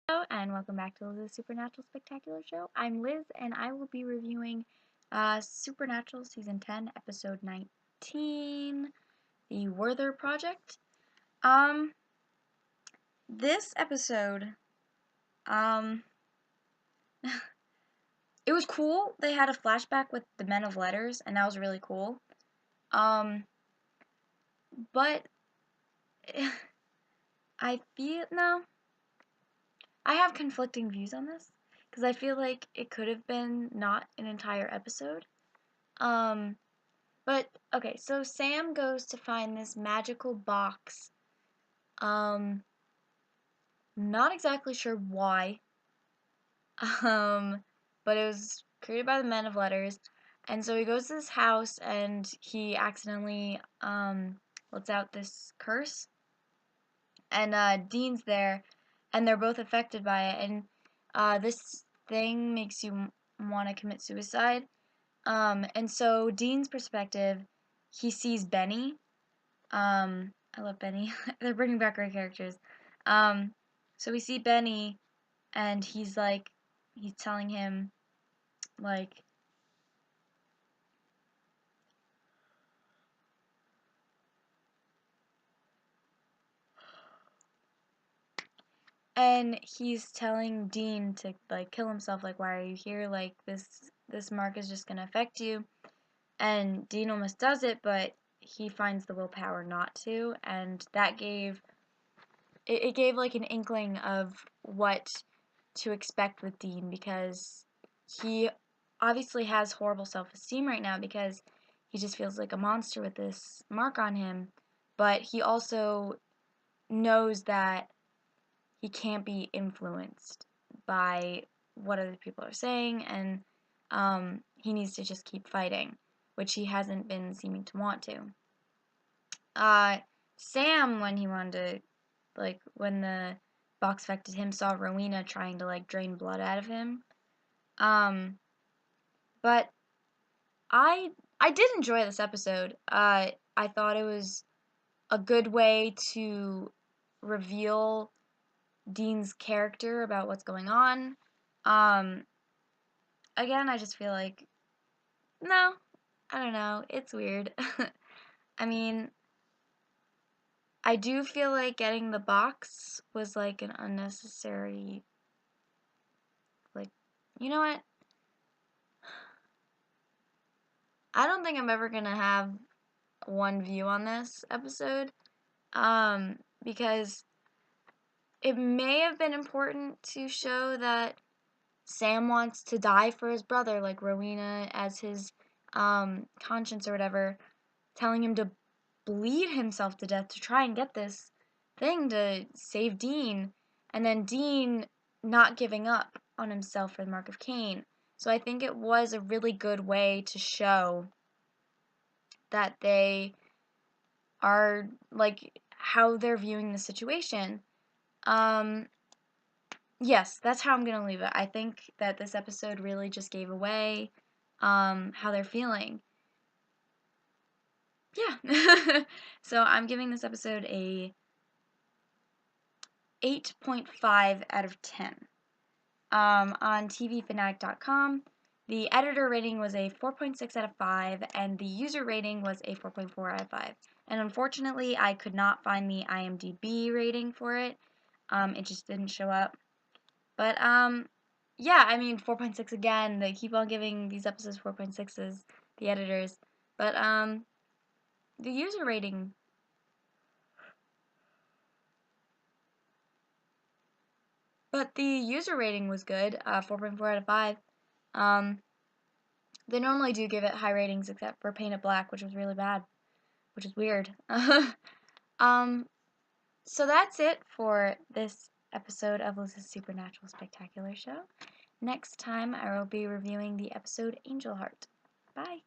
Hello and welcome back to the Supernatural Spectacular Show. I'm Liz and I will be reviewing Supernatural Season 10, Episode 19, The Werther Project. Um, this episode, um, it was cool. They had a flashback with the Men of Letters and that was really cool. But no, I have conflicting views on this because I feel like it could have been not an entire episode. But, okay, so Sam goes to find this magical box. Not exactly sure why. But it was created by the Men of Letters. And so he goes to this house and he accidentally, lets out this curse. And, Dean's there and they're both affected by it. And, this thing makes you want to commit suicide. And so Dean's perspective, he sees Benny. I love Benny. They're bringing back great characters. So we see Benny, and he's telling him, like, and he's telling Dean to, like, kill himself. Like, why are you here? Like, this mark is just gonna affect you. And Dean almost does it, but he finds the willpower not to, and that gave it gave like an inkling of what to expect with Dean, because he obviously has horrible self-esteem right now because he just feels like a monster with this mark on him, but he also knows that he can't be influenced by what other people are saying, and he needs to just keep fighting, which he hasn't been seeming to want to. Sam, when he wanted to, like, when the box affected him, saw Rowena trying to, like, drain blood out of him. But I did enjoy this episode. I thought it was a good way to reveal Dean's character about what's going on. Again, I just feel like, no, I don't know, it's weird. I mean, I do feel like getting the box was like an unnecessary, like, you know what? I don't think I'm ever gonna have one view on this episode, because it may have been important to show that Sam wants to die for his brother, like Rowena as his conscience or whatever, telling him to bleed himself to death to try and get this thing to save Dean, and then Dean not giving up on himself for the Mark of Cain. So I think it was a really good way to show that they are, like, how they're viewing the situation. Yes, that's how I'm gonna leave it. I think that this episode really just gave away how they're feeling. Yeah. So I'm giving this episode a 8.5 out of 10. On tvfanatic.com, the editor rating was a 4.6 out of 5, and the user rating was a 4.4 out of 5. And unfortunately, I could not find the IMDb rating for it. It just didn't show up. But, yeah, I mean, 4.6 again. They keep on giving these episodes 4.6s, the editors. But, the user rating... But the user rating was good, 4.4 out of 5. They normally do give it high ratings except for Paint It Black, which was really bad, which is weird. um, so that's it for this episode of Liz's Supernatural Spectacular Show. Next time I will be reviewing the episode Angel Heart. Bye!